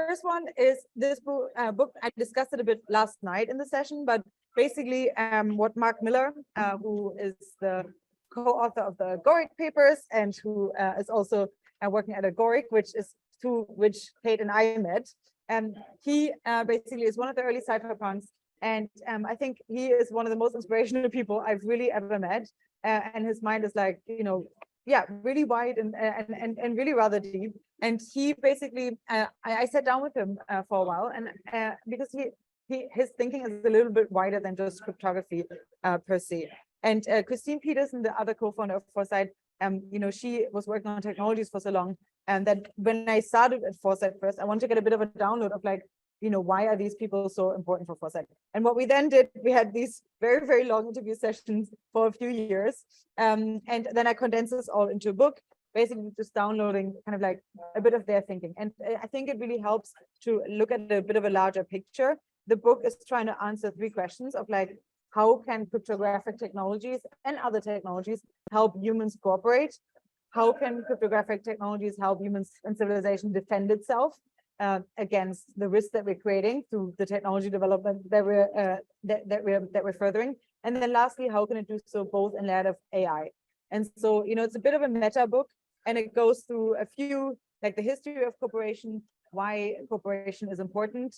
first one is this book. I discussed it a bit last night in the session, but basically what Mark Miller, who is the co-author of the Agoric papers and who is also working at Agoric, which Kate and I met. He basically is one of the early cypherpunks, and I think he is one of the most inspirational people I've really ever met. And his mind is like, yeah, really wide and really rather deep. And he basically, I sat down with him for a while, and because his thinking is a little bit wider than just cryptography per se. And Christine Peterson, the other co-founder of Foresight, she was working on technologies for so long, and that when I started at Foresight first, I wanted to get a bit of a download of like, why are these people so important for Foresight? And what we then did, we had these very, very long interview sessions for a few years. And then I condensed this all into a book, basically just downloading kind of like a bit of their thinking. And I think it really helps to look at a bit of a larger picture. The book is trying to answer 3 questions of like, how can cryptographic technologies and other technologies help humans cooperate? How can cryptographic technologies help humans and civilization defend itself against the risks that we're creating through the technology development that we're furthering? And then lastly, how can it do so both in light of AI? And so, it's a bit of a meta book, and it goes through a few, like the history of cooperation, why cooperation is important,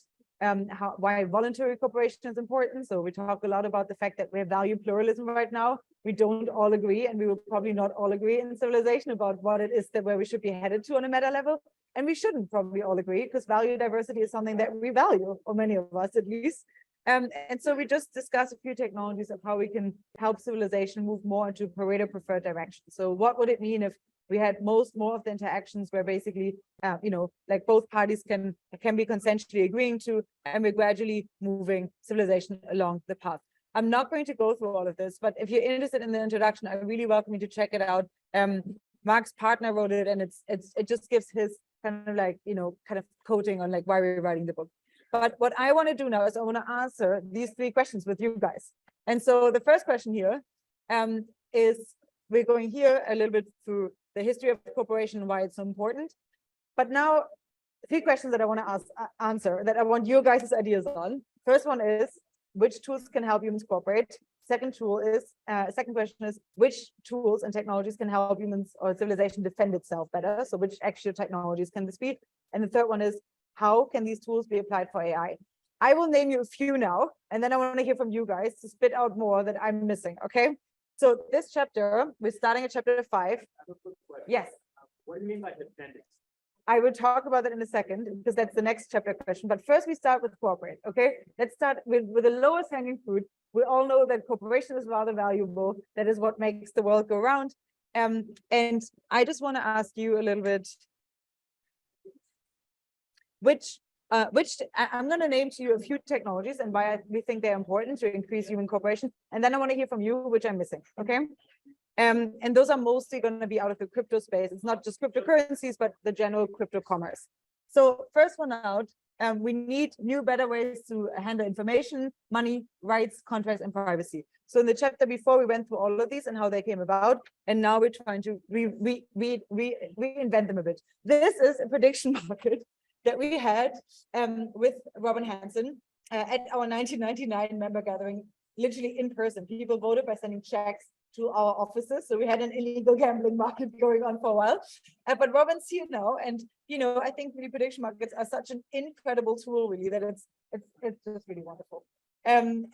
why voluntary cooperation is important. So we talk a lot about the fact that we value pluralism right now. We don't all agree, and we will probably not all agree in civilization about what it is that where we should be headed to on a meta level. And we shouldn't probably all agree, because value diversity is something that we value, or many of us at least. And so we just discussed a few technologies of how we can help civilization move more into Pareto preferred direction. So what would it mean if we had more of the interactions where basically, like both parties can be consensually agreeing to, and we're gradually moving civilization along the path. I'm not going to go through all of this, but if you're interested in the introduction, I really welcome you to check it out. Mark's partner wrote it, and it just gives his kind of like, kind of coating on like why we're writing the book. But what I want to do now is I want to answer these 3 questions with you guys. And so the first question here is, we're going here a little bit through the history of cooperation and why it's so important. But now 3 questions that I want to answer that I want your guys' ideas on. First one is, which tools can help humans cooperate? Second question is, which tools and technologies can help humans or civilization defend itself better? So which actual technologies can this be? And the third one is, how can these tools be applied for AI? I will name you a few now, and then I want to hear from you guys to spit out more that I'm missing, okay? So this chapter, we're starting at chapter 5. Yes. What do you mean by defending? I will talk about that in a second, because that's the next chapter question. But first we start with cooperate, okay? Let's start with the lowest hanging fruit. We all know that cooperation is rather valuable. That is what makes the world go round. And I just want to ask you a little bit, I'm going to name to you a few technologies and why we think they're important to increase human cooperation. And then I want to hear from you, which I'm missing, okay? And those are mostly going to be out of the crypto space. It's not just cryptocurrencies, but the general crypto commerce. So first one out, we need new, better ways to handle information, money, rights, contracts, and privacy. So in the chapter before, we went through all of these and how they came about. And now we're trying to reinvent them a bit. This is a prediction market that we had with Robin Hanson at our 1999 member gathering, literally in person. People voted by sending checks to our offices. So we had an illegal gambling market going on for a while. But Robin's here now. And, I think really prediction markets are such an incredible tool, really, that it's just really wonderful. And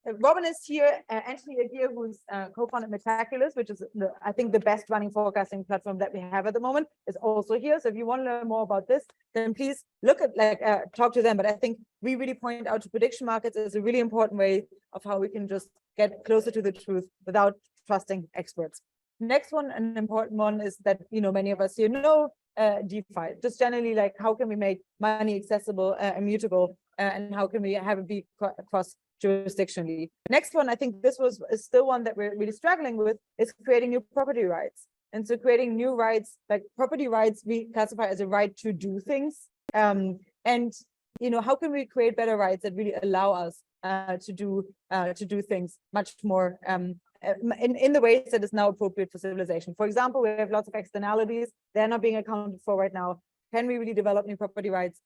Robin is here. Anthony Aguirre, who's co-founded Metaculous, which is, I think, the best running forecasting platform that we have at the moment, is also here. So if you want to learn more about this, then please look at, talk to them. But I think we really point out to prediction markets as a really important way of how we can just get closer to the truth without trusting experts. Next one, an important one, is that, many of us here know DeFi. Just generally, like, how can we make money accessible and immutable? And how can we have it be cross jurisdictionally? Next one, I think is still one that we're really struggling with, is creating new property rights. And so creating new rights, like property rights, we classify as a right to do things. And how can we create better rights that really allow us to do things much more in the ways that is now appropriate for civilization? For example, we have lots of externalities. They're not being accounted for right now. Can we really develop new property rights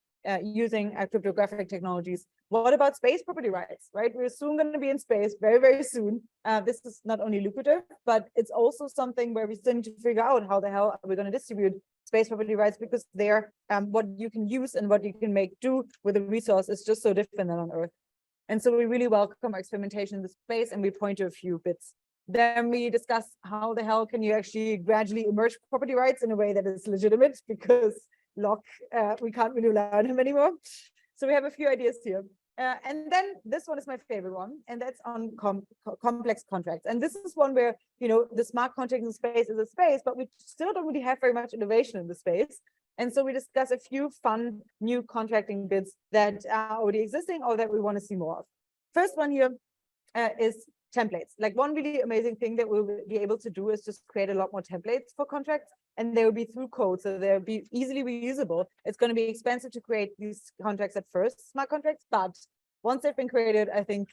using cryptographic technologies? What about space property rights, right? We're soon going to be in space, very, very soon. This is not only lucrative, but it's also something where we still need to figure out how the hell are we going to distribute space property rights, because they're what you can use and what you can make do with a resource is just so different than on Earth. And so we really welcome our experimentation in the space, and we point to a few bits. Then we discuss how the hell can you actually gradually emerge property rights in a way that is legitimate, because Locke, we can't really learn him anymore. So we have a few ideas here. And then this one is my favorite one, and that's on complex contracts. And this is one where, the smart contract in space is a space, but we still don't really have very much innovation in the space. And so we discuss a few fun new contracting bits that are already existing or that we want to see more of. First one here is templates. Like, one really amazing thing that we'll be able to do is just create a lot more templates for contracts, and they will be through code, so they'll be easily reusable. It's going to be expensive to create these contracts at first, smart contracts, but once they've been created, I think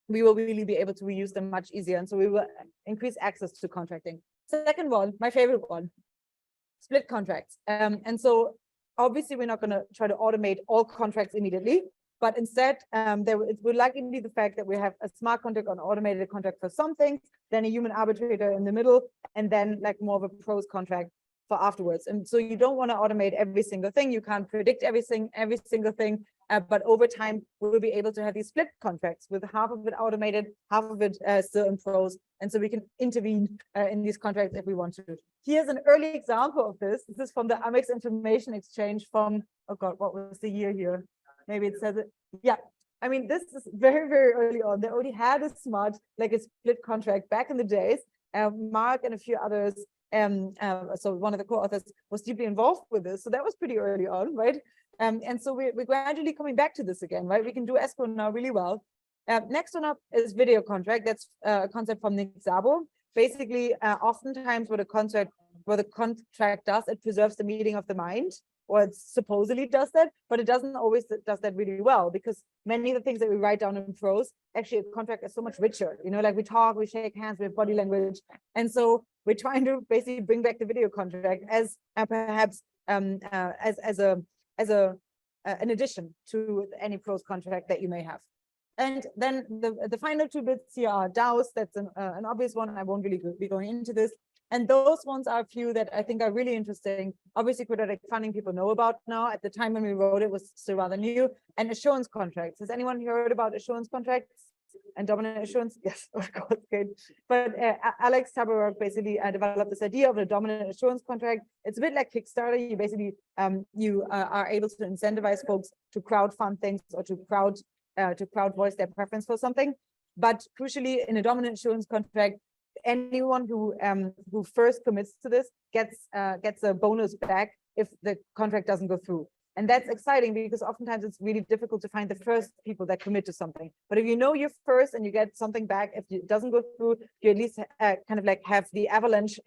we will really be able to reuse them much easier, and so we will increase access to contracting. Second one, my favorite one, split contracts. And so obviously we're not going to try to automate all contracts immediately, but instead it would likely be the fact that we have a smart contract or an automated contract for some things, then a human arbitrator in the middle, and then like more of a pros contract for afterwards. And so you don't want to automate every single thing. You can't predict every single thing, but over time we'll be able to have these split contracts with half of it automated, half of it still in pros. And so we can intervene in these contracts if we want to. Here's an early example of this. This is from the Amex Information Exchange from, oh God, what was the year here? Maybe it says it. Yeah. I mean, this is very, very early on. They already had a smart, like a split contract back in the days. Mark and a few others, so one of the co-authors was deeply involved with this. So that was pretty early on, right? And so we're gradually coming back to this again, right? We can do escrow now really well. Next one up is video contract. That's a concept from Nick Szabo. Basically, oftentimes what the contract does, it preserves the meeting of the mind, or it supposedly does that, but it doesn't always does that really well, because many of the things that we write down in prose, actually a contract is so much richer. Like we talk, we shake hands, we have body language. And so we're trying to basically bring back the video contract as perhaps as an addition to any prose contract that you may have. And then the final two bits here are DAOs. That's an obvious one. I won't really be going into this. And those ones are a few that I think are really interesting. Obviously, quadratic funding people know about now. At the time when we wrote it, was still rather new. And assurance contracts. Has anyone heard about assurance contracts and dominant assurance? Yes, of course, good. But Alex Tabarrok basically developed this idea of a dominant assurance contract. It's a bit like Kickstarter. You basically you are able to incentivize folks to crowdfund things or to crowd voice their preference for something. But crucially, in a dominant assurance contract, anyone who first commits to this gets a bonus back if the contract doesn't go through. And that's exciting, because oftentimes it's really difficult to find the first people that commit to something. But if you know you're first and you get something back, if it doesn't go through, you at least kind of like have the avalanche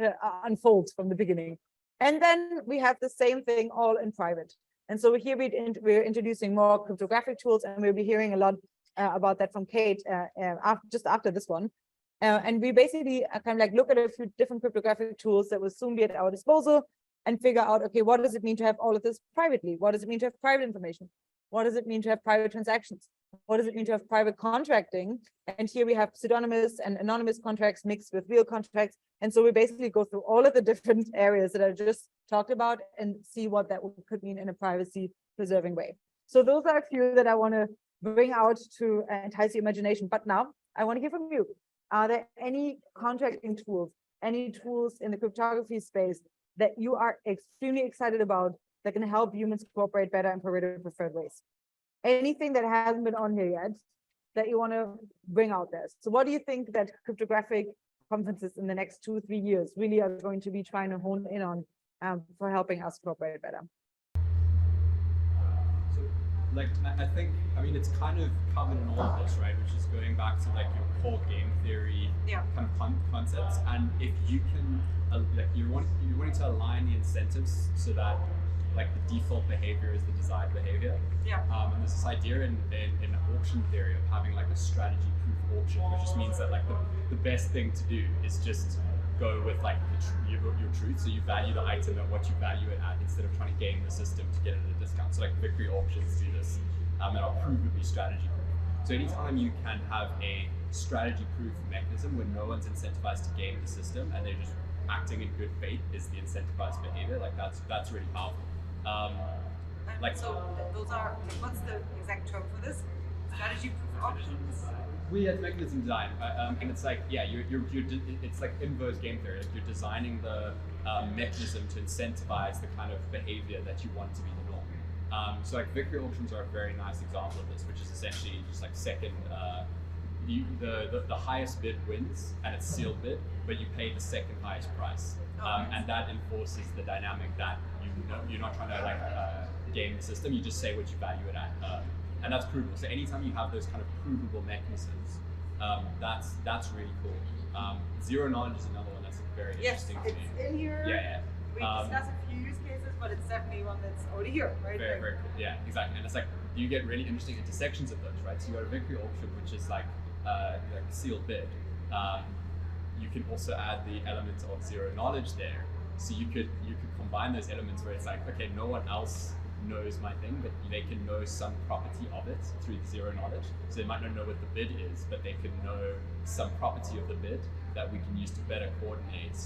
unfold from the beginning. And then we have the same thing all in private. And so here we're introducing more cryptographic tools, and we'll be hearing a lot about that from Kate just after this one. And we basically kind of like look at a few different cryptographic tools that will soon be at our disposal and figure out, okay, what does it mean to have all of this privately? What does it mean to have private information? What does it mean to have private transactions? What does it mean to have private contracting? And here we have pseudonymous and anonymous contracts mixed with real contracts. And so we basically go through all of the different areas that I just talked about and see what that could mean in a privacy preserving way. So those are a few that I want to bring out to entice your imagination. But now I want to hear from you. Are there any contracting tools, any tools in the cryptography space that you are extremely excited about that can help humans cooperate better in preferred ways? Anything that hasn't been on here yet that you want to bring out there? So what do you think that cryptographic conferences in the next 2-3 years really are going to be trying to hone in on for helping us cooperate better? Like, I mean, it's kind of covered in all of this, right? Which is going back to like your core game theory kind of concepts. And if you can, like, you're wanting to align the incentives so that like the default behavior is the desired behavior. And there's this idea in auction theory of having like a strategy proof auction, which just means that like the best thing to do is just go with like your truth. So you value the item at what you value it at instead of trying to game the system to get it at a discount. So like victory auctions do this, and are provably strategy proof. So anytime you can have a strategy proof mechanism where no one's incentivized to game the system and they're just acting in good faith is the incentivized behavior. Like that's really powerful. So those are, what's the exact term for this? Strategy proof options? We have mechanism design, and it's like, yeah, it's like inverse game theory. Like you're designing the mechanism to incentivize the kind of behavior that you want to be the norm. So like victory auctions are a very nice example of this, which is essentially just like second, the highest bid wins, and it's sealed bid, but you pay the second highest price, and that enforces the dynamic that you're not trying to like game the system. You just say what you value it at. And that's provable. So anytime you have those kind of provable mechanisms, that's really cool. Zero knowledge is another one that's very interesting to me. It's in here. Yeah. We discussed a few use cases, but it's definitely one that's already here, right? Very, very cool. Yeah, exactly. And it's like you get really interesting intersections of those, right? So you got a victory auction, which is like sealed bid. You can also add the element of zero knowledge there. So you could combine those elements where it's like, okay, no one else knows my thing, but they can know some property of it through the zero knowledge. So they might not know what the bid is, but they can know some property of the bid that we can use to better coordinate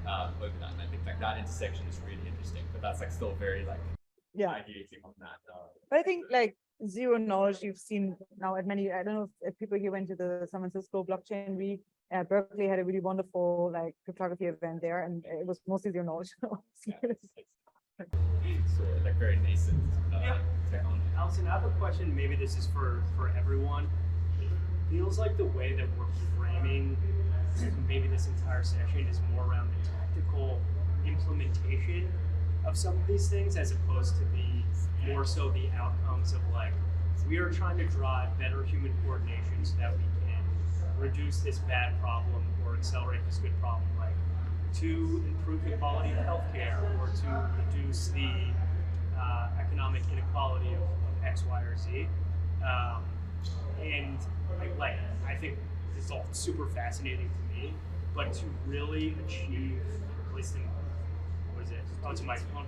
over that. And I think like that intersection is really interesting, but that's like still very like ideating on that. But I think like zero knowledge you've seen now at many, I don't know if people here went to the San Francisco blockchain week. Berkeley had a really wonderful like cryptography event there, and it was mostly zero knowledge. So like very nascent technology. Allison, I have a question. Maybe this is for everyone. It feels like the way that we're framing maybe this entire session is more around the tactical implementation of some of these things, as opposed to the more so the outcomes of like, we are trying to drive better human coordination so that we can reduce this bad problem or accelerate this good problem, like to improve the quality of healthcare or to reduce the economic inequality of X, Y, or Z. And like I think this is all super fascinating to me, but to really achieve, at least in, what is it? Oh, it's a microphone.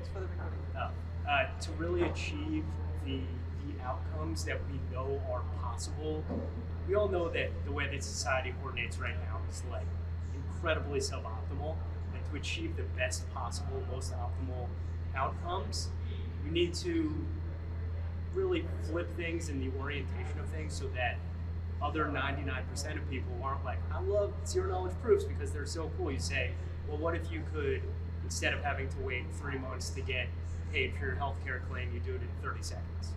To really achieve the outcomes that we know are possible. We all know that the way that society coordinates right now is like incredibly suboptimal, and to achieve the best possible, most optimal outcomes, we need to really flip things in the orientation of things so that other 99% of people aren't like, I love zero knowledge proofs because they're so cool. You say, well, what if you could, instead of having to wait 3 months to get paid for your healthcare claim, you do it in 30 seconds.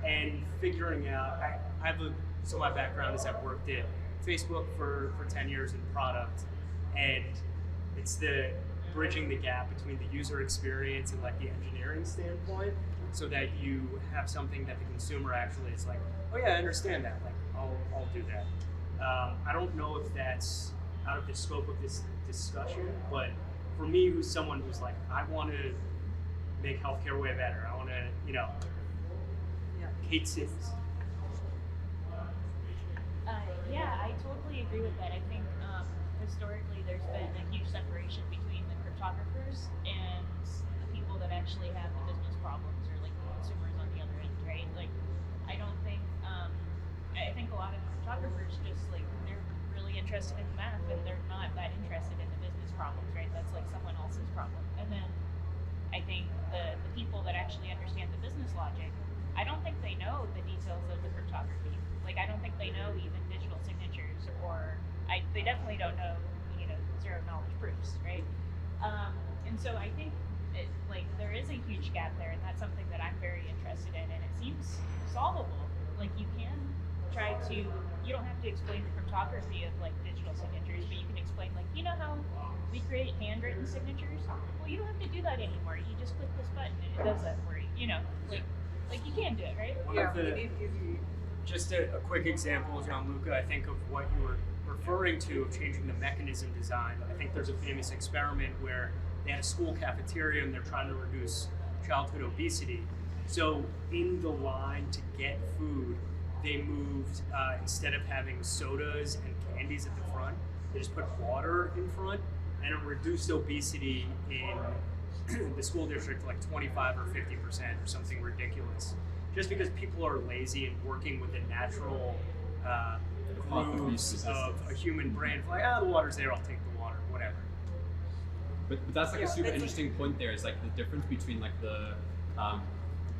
And figuring out, so my background is I've worked at Facebook for 10 years in product, and it's the bridging the gap between the user experience and like the engineering standpoint, so that you have something that the consumer actually is like, oh yeah, I understand that, like I'll do that. I don't know if that's out of the scope of this discussion, but for me, who's someone who's like, I want to make healthcare way better. I want to, Kate Sims. Yeah, I totally agree with that. I think historically there's been a huge separation between the cryptographers and the people that actually have the business problems, or like the consumers on the other end, right? Like, I don't think, I think a lot of cryptographers just like, they're really interested in math and they're not that interested in the business problems, right? That's like someone else's problem. And then I think the people that actually understand the business logic, I don't think they know the details of the cryptography. Like, I don't think they know even digital signatures, or they definitely don't know, zero knowledge proofs, right? And so I think there is a huge gap there, and that's something that I'm very interested in, and it seems solvable. Like, you can try to, you don't have to explain the cryptography of like digital signatures, but you can explain, like, how we create handwritten signatures? Well, you don't have to do that anymore. You just click this button and it does that for you, like you can do it, right? Just a quick example, Gianluca, I think of what you were referring to of changing the mechanism design. I think there's a famous experiment where they had a school cafeteria and they're trying to reduce childhood obesity. So in the line to get food, they moved, instead of having sodas and candies at the front, they just put water in front, and it reduced obesity in the school district to like 25 or 50% or something ridiculous. Just because people are lazy and working with the natural grooves of a human brain, like, the water's there, I'll take the water, whatever. But that's like a super interesting point there, is like the difference between like the,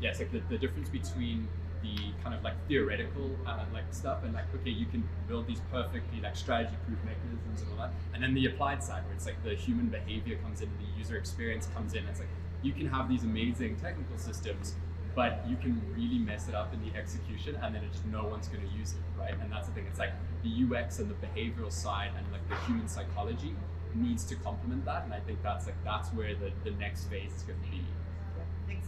it's like the difference between the kind of like theoretical like stuff and like, okay, you can build these perfectly like strategy-proof mechanisms and all that, and then the applied side where it's like the human behavior comes in and the user experience comes in. It's like you can have these amazing technical systems, but you can really mess it up in the execution, and then it's just no one's going to use it, right? And that's the thing. It's like the UX and the behavioral side and like the human psychology needs to complement that, and I think that's where the next phase is going to be. Thanks.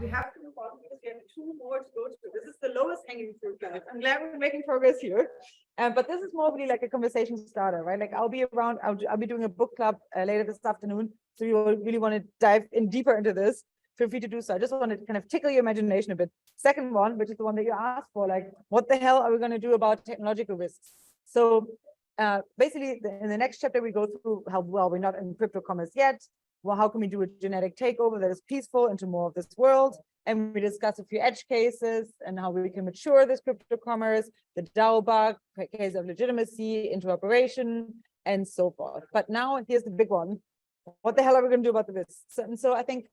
We have to move on because we have 2 more to go to. This is the lowest hanging fruit, guys. I'm glad we're making progress here. But this is more really like a conversation starter, right? Like I'll be around, I'll be doing a book club later this afternoon. So you really want to dive in deeper into this, feel free to do so. I just want to kind of tickle your imagination a bit. Second one, which is the one that you asked for, like, what the hell are we going to do about technological risks? So basically, in the next chapter, we go through how, well, we're not in crypto commerce yet. Well, how can we do a genetic takeover that is peaceful into more of this world? And we discuss a few edge cases and how we can mature this crypto commerce, the DAO bug, case of legitimacy, interoperation, and so forth. But now here's the big one. What the hell are we going to do about the risks? And so I think,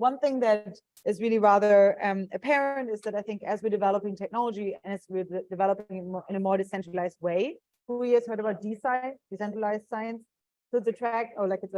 one thing that is really rather apparent is that I think as we're developing technology and as we're developing in a more decentralized way, who has heard about DeSci, decentralized science? So it's a track, or like it's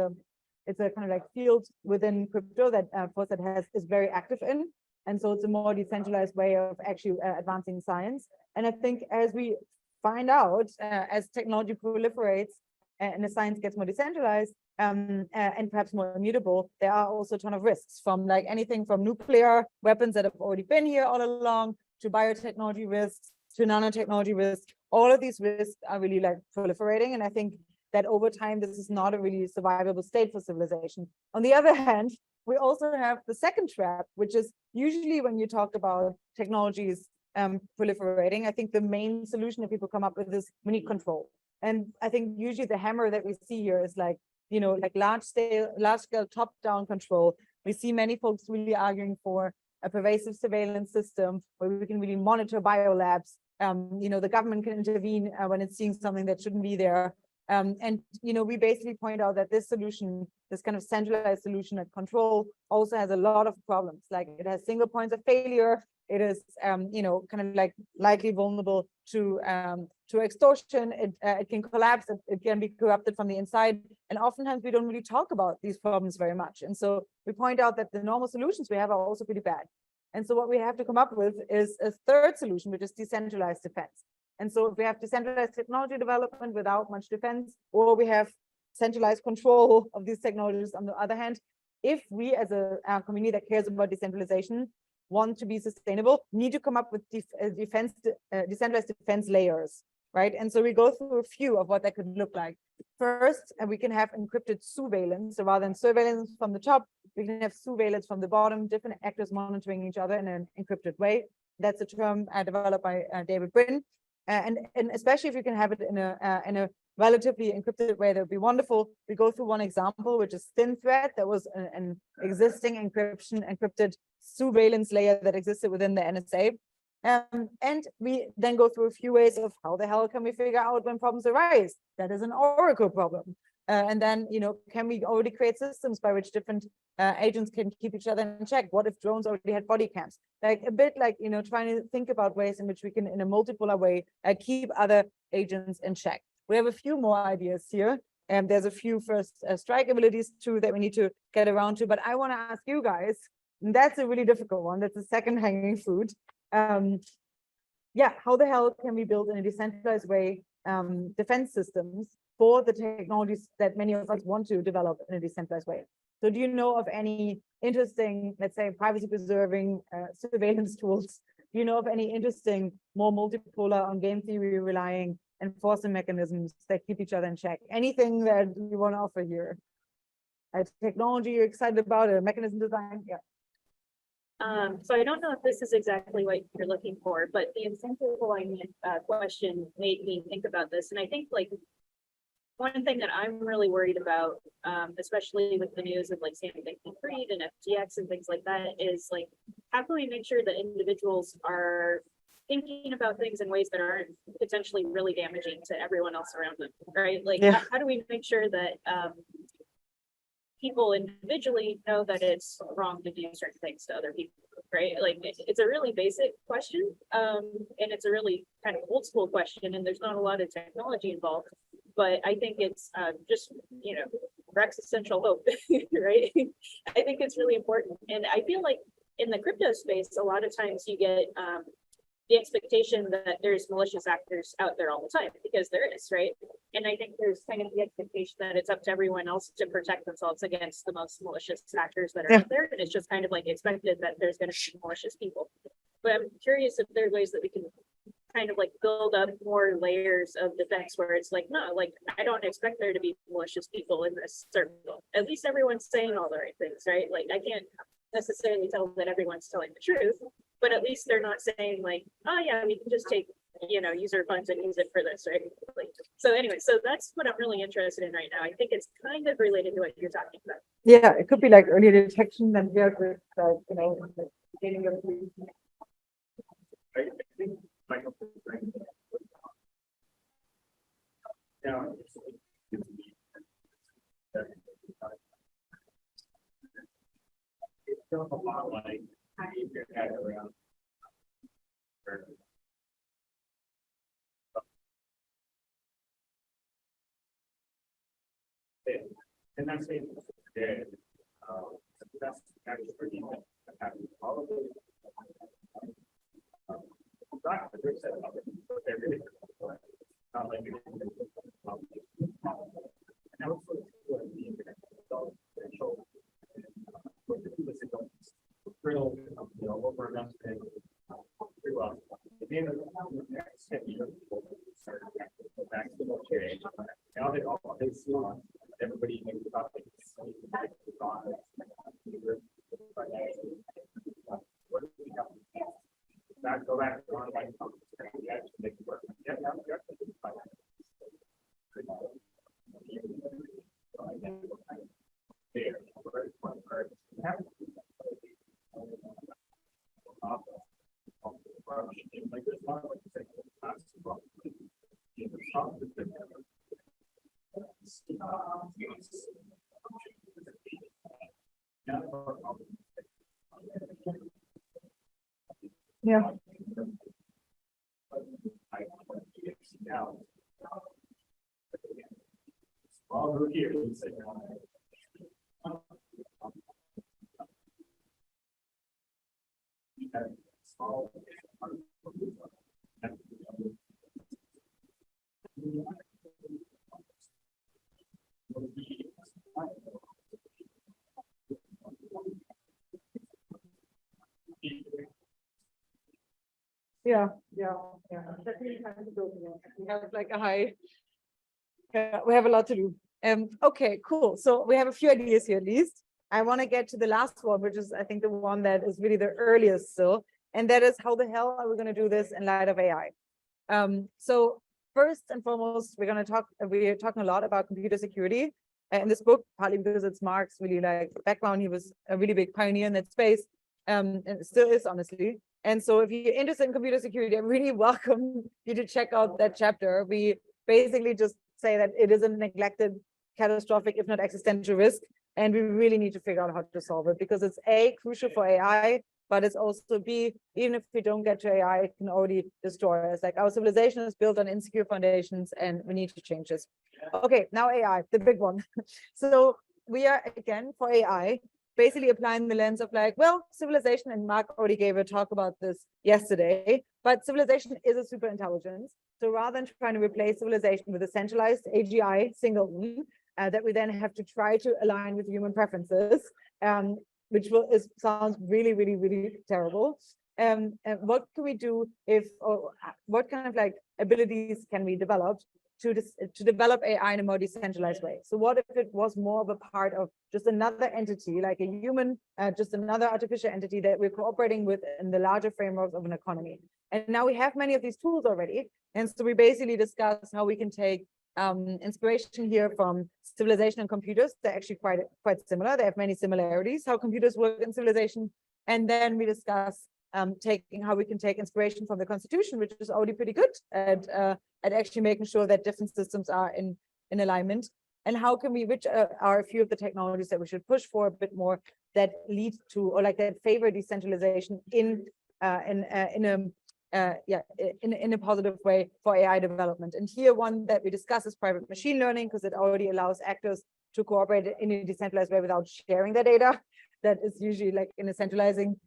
a kind of like field within crypto that Foresight is very active in. And so it's a more decentralized way of actually advancing science. And I think as we find out, as technology proliferates and the science gets more decentralized, and perhaps more immutable, there are also a ton of risks, from like anything from nuclear weapons that have already been here all along, to biotechnology risks, to nanotechnology risks. All of these risks are really like proliferating. And I think that over time, this is not a really survivable state for civilization. On the other hand, we also have the second trap, which is usually when you talk about technologies proliferating, I think the main solution that people come up with is we need control. And I think usually the hammer that we see here is like, like large scale top-down control. We see many folks really arguing for a pervasive surveillance system where we can really monitor biolabs. The government can intervene when it's seeing something that shouldn't be there. And we basically point out that this solution, this kind of centralized solution at control, also has a lot of problems. Like it has single points of failure. It is, kind of like likely vulnerable to extortion. It can collapse. It can be corrupted from the inside. And oftentimes we don't really talk about these problems very much. And so we point out that the normal solutions we have are also pretty bad. And so what we have to come up with is a third solution, which is decentralized defense. And so if we have decentralized technology development without much defense, or we have centralized control of these technologies on the other hand, if we as a community that cares about decentralization want to be sustainable, need to come up with decentralized defense layers, right? And so we go through a few of what that could look like. First, we can have encrypted surveillance. So rather than surveillance from the top, we can have surveillance from the bottom, different actors monitoring each other in an encrypted way. That's a term developed by David Brin. And especially if you can have it in a relatively encrypted way, that would be wonderful. We go through one example, which is Thin Thread. That was an existing encrypted surveillance layer that existed within the NSA. And we then go through a few ways of how the hell can we figure out when problems arise? That is an Oracle problem. And then, can we already create systems by which different agents can keep each other in check? What if drones already had body cams? Like a bit like, trying to think about ways in which we can, in a multipolar way, keep other agents in check. We have a few more ideas here. And there's a few first strike abilities too that we need to get around to. But I want to ask you guys, and that's a really difficult one. That's the second hanging fruit. How the hell can we build in a decentralized way defense systems for the technologies that many of us want to develop in a decentralized way? So do you know of any interesting, let's say, privacy preserving surveillance tools? Do you know of any interesting, more multipolar, on game theory relying enforcement mechanisms that keep each other in check? Anything that you want to offer here? A technology you're excited about, a mechanism design? Yeah. So I don't know if this is exactly what you're looking for, but the incentive alignment question made me think about this. And I think like one thing that I'm really worried about, especially with the news of like Sam Bankman-Fried and FTX and things like that, is like, how can we make sure that individuals are thinking about things in ways that aren't potentially really damaging to everyone else around them, right? Like, Yeah. how do we make sure that people individually know that it's wrong to do certain things to other people, right? Like, it's a really basic question, and it's a really kind of old school question, and there's not a lot of technology involved. But I think it's just, for existential hope, right? I think it's really important. And I feel like in the crypto space, a lot of times you get the expectation that there's malicious actors out there all the time, because there is, right? And I think there's kind of the expectation that it's up to everyone else to protect themselves against the most malicious actors that are out there. And it's just kind of like expected that there's going to be malicious people. But I'm curious if there are ways that we can kind of like build up more layers of defense where it's like, no, like, I don't expect there to be malicious people in this circle. At least everyone's saying all the right things, right? Like, I can't necessarily tell that everyone's telling the truth, but at least they're not saying like, oh yeah, we can just take, user funds and use it for this, right? Like, so anyway, so that's what I'm really interested in right now. I think it's kind of related to what you're talking about. Yeah, it could be like early detection and we are with, like, getting of I think Michael. Yeah. It feels a lot like how you get your head around. And that's it. That's actually pretty much probably. Not like and also the internet over back to the period. Now that all this everybody thinks about it. Go back to online. Make it work. Yeah. Over here. Yeah. We have like a high. We have a lot to do. Okay, cool. So we have a few ideas here at least. I want to get to the last one, which is I think the one that is really the earliest still, and that is how the hell are we going to do this in light of AI? So first and foremost, we're talking a lot about computer security in this book, partly because it's Mark's really like background. He was a really big pioneer in that space, and still is, honestly. And so if you're interested in computer security, I really welcome you to check out that chapter. We basically just say that it is a neglected, catastrophic, if not existential risk, and we really need to figure out how to solve it, because it's A, crucial for AI, but it's also B, even if we don't get to AI, it can already destroy us. Like, our civilization is built on insecure foundations and we need to change this. Okay, now AI, the big one. So we are, again, for AI, basically applying the lens of like, well, civilization, and Mark already gave a talk about this yesterday, but civilization is a super intelligence. So rather than trying to replace civilization with a centralized AGI singleton that we then have to try to align with human preferences, which sounds really, really, really terrible. And what can we do what kind of like abilities can we develop to develop AI in a more decentralized way? So what if it was more of a part of just another entity, like a human, just another artificial entity that we're cooperating with in the larger frameworks of an economy? And now we have many of these tools already. And so we basically discuss how we can take inspiration here from civilization and computers. They're actually quite similar. They have many similarities, how computers work in civilization. And then we discuss how we can take inspiration from the Constitution, which is already pretty good at actually making sure that different systems are in alignment. And how can which are a few of the technologies that we should push for a bit more that lead to, or like that favor decentralization in a positive way for AI development. And here one that we discuss is private machine learning, because it already allows actors to cooperate in a decentralized way without sharing their data. That is usually like in a centralizing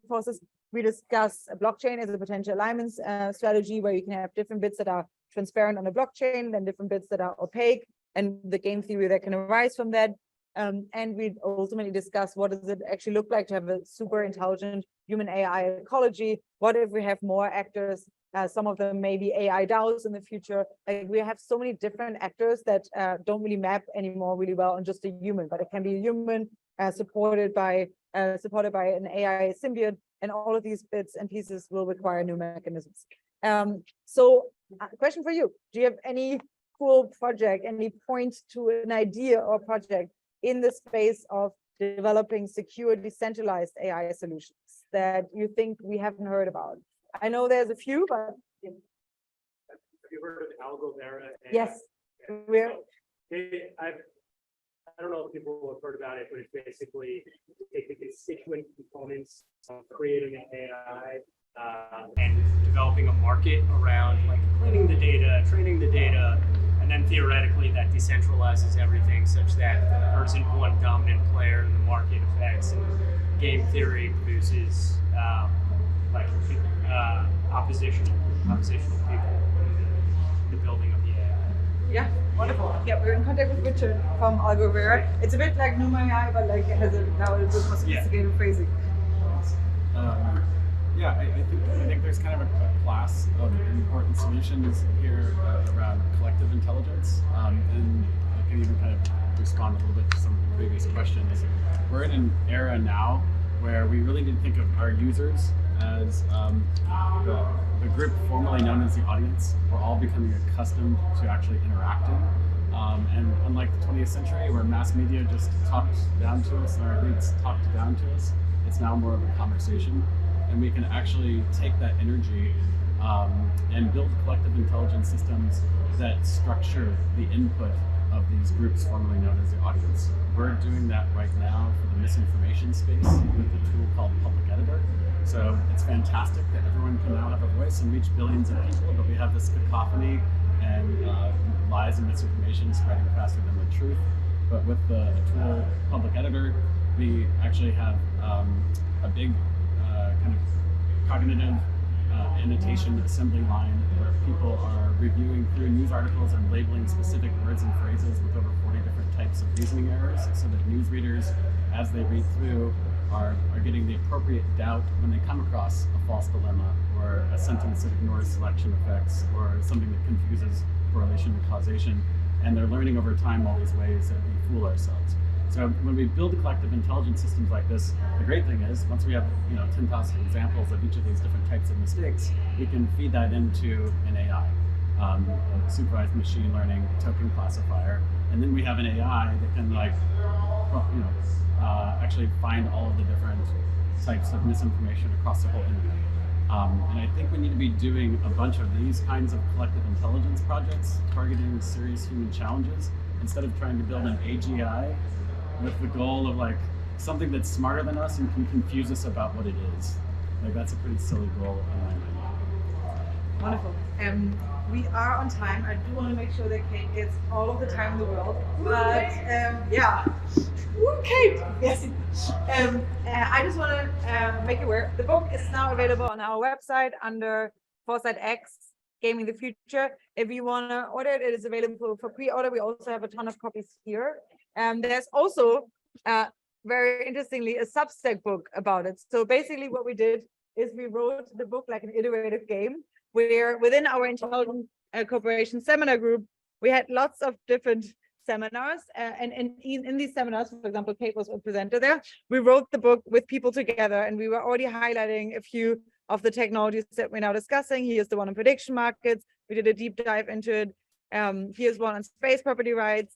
forces. We discuss a blockchain as a potential alignment strategy where you can have different bits that are transparent on a blockchain, then different bits that are opaque, and the game theory that can arise from that. And we ultimately discuss what does it actually look like to have a super intelligent human AI ecology. What if we have more actors? Some of them may be AI DAOs in the future. Like we have so many different actors that don't really map anymore really well on just a human, but it can be a human supported by an AI symbiote, and all of these bits and pieces will require new mechanisms. So question for you: do you have any cool project, any point to an idea or project in the space of developing secure, decentralized AI solutions that you think we haven't heard about? I know there's a few, but have you heard of AlgoVera? Yes, I don't know if people have heard about it, but it's basically take the constituent components of creating an AI and developing a market around like cleaning the data, training the data, and then theoretically that decentralizes everything such that there isn't one dominant player in the market effects, and game theory produces oppositional people in the building of the AI. yeah, wonderful. Yeah, we're in contact with Richard from AlgoVera. It's a bit like Numa AI, but like it has now a bit more sophisticated phrasing. Yeah, I think there's kind of a class of important solutions here around collective intelligence, and I can even kind of respond a little bit to some of the previous questions. We're in an era now where we really need to think of our users as the group formerly known as the audience. We're all becoming accustomed to actually interacting. And unlike the 20th century where mass media just talked down to us and our elites talked down to us, it's now more of a conversation. And we can actually take that energy and build collective intelligence systems that structure the input of these groups formerly known as the audience. We're doing that right now for the misinformation space with a tool called Public Editor. So it's fantastic that everyone can now have a voice and reach billions of people, but we have this cacophony and lies and misinformation spreading faster than the truth. But with the tool Public Editor, we actually have a big kind of cognitive annotation assembly line where people are reviewing through news articles and labeling specific words and phrases with over 40 different types of reasoning errors, so that news readers, as they read through, are getting the appropriate doubt when they come across a false dilemma or a sentence that ignores selection effects or something that confuses correlation to causation. And they're learning over time all these ways that we fool ourselves. So when we build collective intelligence systems like this, the great thing is once we have 10,000 examples of each of these different types of mistakes, we can feed that into an AI, a supervised machine learning token classifier, and then we have an AI that can actually find all of the different types of misinformation across the whole internet. And I think we need to be doing a bunch of these kinds of collective intelligence projects targeting serious human challenges instead of trying to build an AGI with the goal of like something that's smarter than us and can confuse us about what it is. Like that's a pretty silly goal in my mind. Wonderful. We are on time. I do want to make sure that Kate gets all of the time in the world. But yeah. Woo, Kate! Yes. I just want to make you aware, the book is now available on our website under Foresight X, Gaming the Future. If you want to order it, it is available for pre-order. We also have a ton of copies here. There's also, very interestingly, a Substack book about it. So basically what we did is we wrote the book like an iterative game, where within our Intelligent Corporation seminar group, we had lots of different seminars. And in these seminars, for example, Kate was a presenter there, we wrote the book with people together, and we were already highlighting a few of the technologies that we're now discussing. Here's the one on prediction markets. We did a deep dive into it. Here's one on space property rights.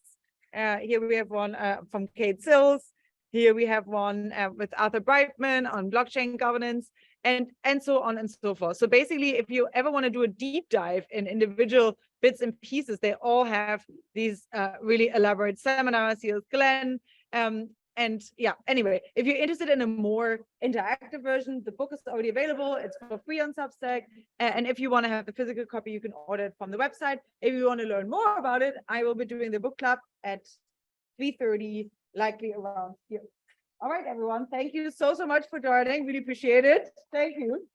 Here we have one from Kate Sills. Here we have one with Arthur Brightman on blockchain governance, and so on and so forth. So basically, if you ever want to do a deep dive in individual bits and pieces, they all have these really elaborate seminars. Here's Glenn. And yeah, anyway, if you're interested in a more interactive version, the book is already available. It's for free on Substack. And if you want to have the physical copy, you can order it from the website. If you want to learn more about it, I will be doing the book club at 3:30, likely around here. All right, everyone. Thank you so much for joining. Really appreciate it. Thank you.